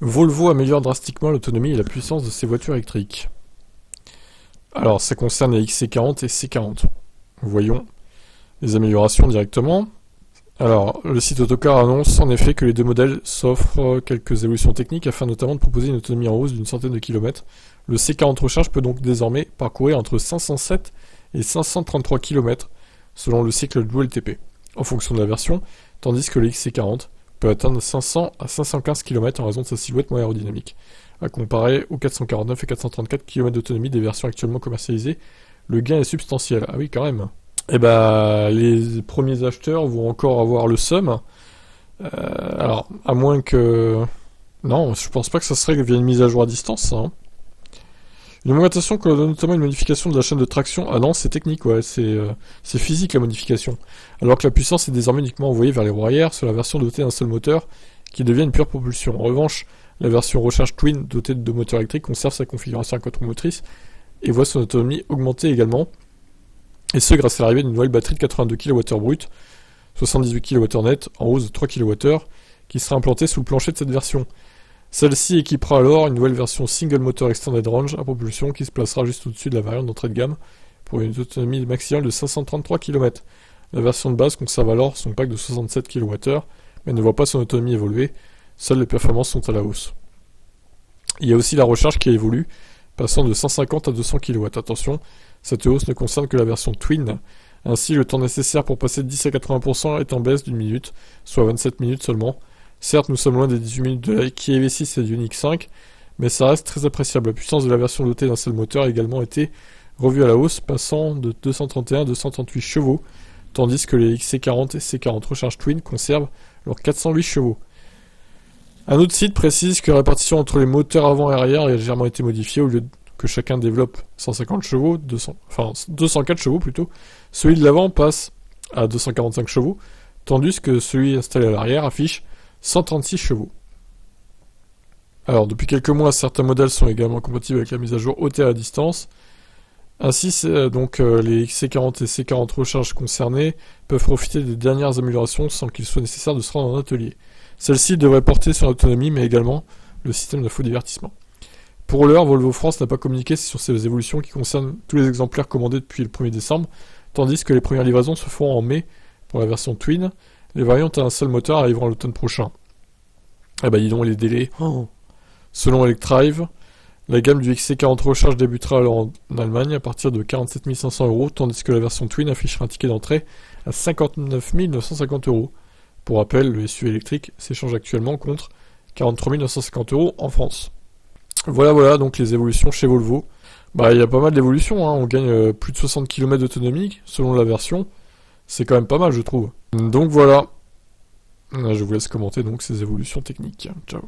Volvo améliore drastiquement l'autonomie et la puissance de ses voitures électriques. Alors, ça concerne les XC40 et C40. Voyons les améliorations directement. Alors, le site Autocar annonce en effet que les deux modèles s'offrent quelques évolutions techniques afin notamment de proposer une autonomie en hausse d'une centaine de kilomètres. Le C40 Recharge peut donc désormais parcourir entre 507 et 533 km selon le cycle de WLTP, en fonction de la version, tandis que le XC40 peut atteindre 500 à 515 km en raison de sa silhouette moins aérodynamique. À comparer aux 449 et 434 km d'autonomie des versions actuellement commercialisées, le gain est substantiel. Ah oui, quand même. Et bah, les premiers acheteurs vont encore avoir le seum. Alors, à moins que... Non, je pense pas que ça serait via une mise à jour à distance, ça. Hein. Une augmentation que donne notamment une modification de la chaîne de traction. Ah non, c'est technique, ouais, c'est physique la modification. Alors que la puissance est désormais uniquement envoyée vers les roues arrière sur la version dotée d'un seul moteur qui devient une pure propulsion. En revanche, la version Recharge Twin dotée de deux moteurs électriques conserve sa configuration à 4 roues motrices et voit son autonomie augmenter également. Et ce grâce à l'arrivée d'une nouvelle batterie de 82 kWh brut, 78 kWh net, en hausse de 3 kWh, qui sera implantée sous le plancher de cette version. Celle-ci équipera alors une nouvelle version Single Motor Extended Range à propulsion qui se placera juste au-dessus de la variante d'entrée de gamme pour une autonomie maximale de 533 km. La version de base conserve alors son pack de 67 kWh, mais ne voit pas son autonomie évoluer, seules les performances sont à la hausse. Il y a aussi la recharge qui évolue, passant de 150 à 200 kW. Attention, cette hausse ne concerne que la version Twin. Ainsi, le temps nécessaire pour passer de 10 à 80% est en baisse d'une minute, soit 27 minutes seulement. Certes, nous sommes loin des 18 minutes de la Kia EV6 et du Ioniq 5, mais ça reste très appréciable. La puissance de la version dotée d'un seul moteur a également été revue à la hausse, passant de 231 à 238 chevaux, tandis que les XC40 et C40 Recharge Twin conservent leurs 408 chevaux. Un autre site précise que la répartition entre les moteurs avant et arrière a légèrement été modifiée. Au lieu que chacun développe 150 chevaux, 204 chevaux plutôt, celui de l'avant passe à 245 chevaux, tandis que celui installé à l'arrière affiche 136 chevaux. Alors, depuis quelques mois, certains modèles sont également compatibles avec la mise à jour OTA à distance. Ainsi, les XC40 et C40 Recharge concernés peuvent profiter des dernières améliorations sans qu'il soit nécessaire de se rendre en atelier. Celle-ci devrait porter sur l'autonomie, mais également le système d'infodivertissement. Pour l'heure, Volvo France n'a pas communiqué sur ces évolutions qui concernent tous les exemplaires commandés depuis le 1er décembre, tandis que les premières livraisons se feront en mai pour la version Twin. Les variantes à un seul moteur arriveront à l'automne prochain. Ah bah dis donc les délais. Selon Electrive, la gamme du XC40 Recharge débutera alors en Allemagne à partir de 47 500 €, tandis que la version Twin affichera un ticket d'entrée à 59 950 €. Pour rappel, le SUV électrique s'échange actuellement contre 43 950 € en France. Voilà, donc les évolutions chez Volvo. Bah, il y a pas mal d'évolutions, hein. On gagne plus de 60 km d'autonomie selon la version. C'est quand même pas mal, je trouve. Donc voilà. Je vous laisse commenter donc ces évolutions techniques. Ciao.